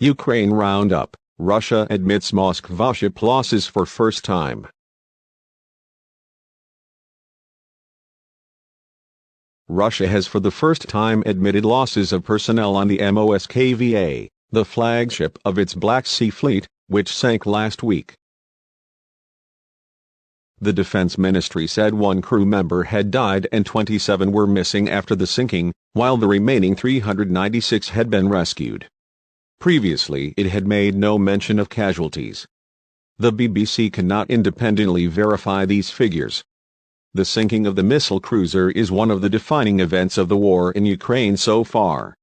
Ukraine roundup, Russia admits Moskvaship losses for first time. Russia has for the first time admitted losses of personnel on the Moskva, the flagship of its Black Sea Fleet, which sank last week. The Defense Ministry said one crew member had died and 27 were missing after the sinking, while the remaining 396 had been rescued. Previously, it had made no mention of casualties. The BBC cannot independently verify these figures. The sinking of the missile cruiser is one of the defining events of the war in Ukraine so far.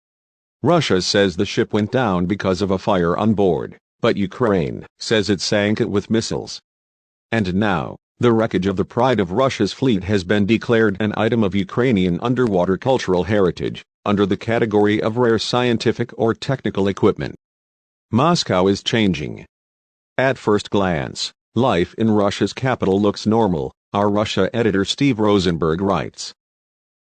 Russia says the ship went down because of a fire on board, but Ukraine says it sank it with missiles. And now, the wreckage of the pride of Russia's fleet has been declared an item of Ukrainian underwater cultural heritage, under the category of rare scientific or technical equipment. Moscow is changing. At first glance, life in Russia's capital looks normal, our Russia editor Steve Rosenberg writes.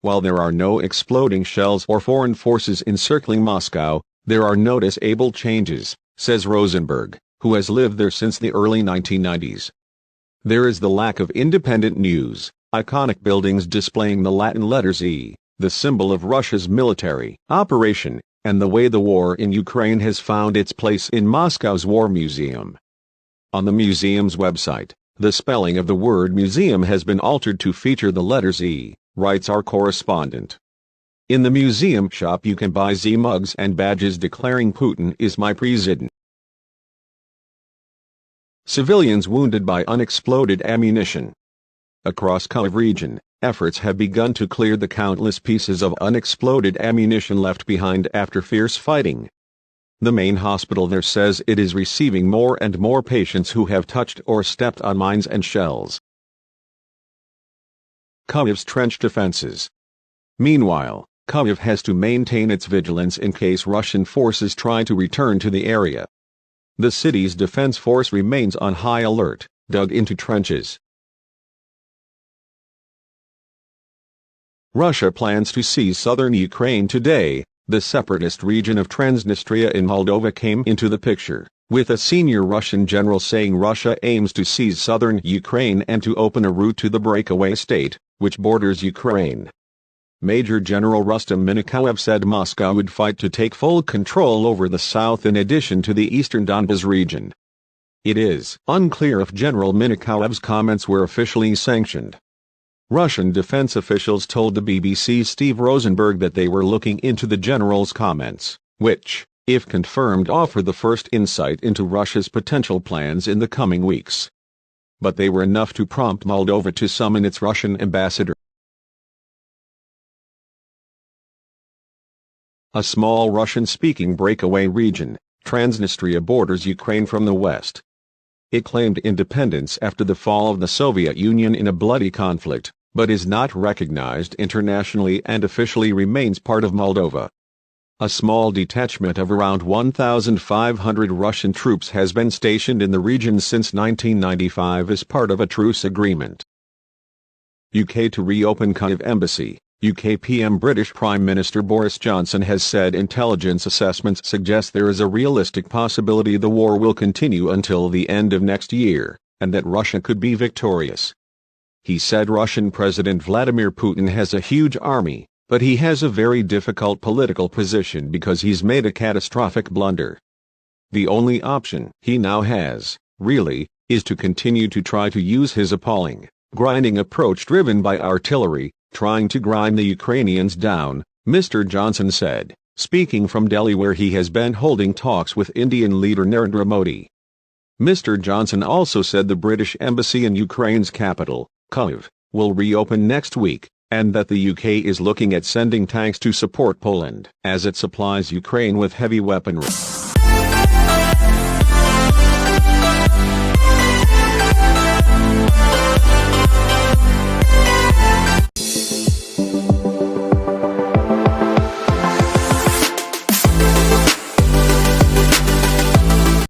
While there are no exploding shells or foreign forces encircling Moscow, there are noticeable changes, says Rosenberg, who has lived there since the early 1990s. There is the lack of independent news, iconic buildings displaying the Latin letters E, the symbol of Russia's military operation, and the way the war in Ukraine has found its place in Moscow's War Museum. On the museum's website, the spelling of the word museum has been altered to feature the letters E, writes our correspondent. In the museum shop you can buy Z mugs and badges declaring Putin is my president. Civilians wounded by unexploded ammunition. Across Kyiv region, efforts have begun to clear the countless pieces of unexploded ammunition left behind after fierce fighting. The main hospital there says it is receiving more and more patients who have touched or stepped on mines and shells. Kyiv's trench defenses. Meanwhile, Kyiv has to maintain its vigilance in case Russian forces try to return to the area. The city's defense force remains on high alert, dug into trenches. Russia plans to seize southern Ukraine today. The separatist region of Transnistria in Moldova came into the picture, with a senior Russian general saying Russia aims to seize southern Ukraine and to open a route to the breakaway state, which borders Ukraine. Major General Rustem Minikoyev said Moscow would fight to take full control over the south in addition to the eastern Donbas region. It is unclear if General Minikoyev's comments were officially sanctioned. Russian defense officials told the BBC's Steve Rosenberg that they were looking into the general's comments, which, if confirmed, offer the first insight into Russia's potential plans in the coming weeks. But they were enough to prompt Moldova to summon its Russian ambassador. A small Russian-speaking breakaway region, Transnistria borders Ukraine from the west. It claimed independence after the fall of the Soviet Union in a bloody conflict, but is not recognized internationally and officially remains part of Moldova. A small detachment of around 1,500 Russian troops has been stationed in the region since 1995 as part of a truce agreement. UK to reopen Kyiv embassy. UK PM British Prime Minister Boris Johnson has said intelligence assessments suggest there is a realistic possibility the war will continue until the end of next year, and that Russia could be victorious. He said Russian President Vladimir Putin has a huge army, but he has a very difficult political position because he's made a catastrophic blunder. The only option he now has, really, is to continue to try to use his appalling, grinding approach driven by artillery, trying to grind the Ukrainians down, Mr. Johnson said, speaking from Delhi where he has been holding talks with Indian leader Narendra Modi. Mr. Johnson also said the British embassy in Ukraine's capital, Kyiv, will reopen next week, and that the UK is looking at sending tanks to support Poland as it supplies Ukraine with heavy weaponry.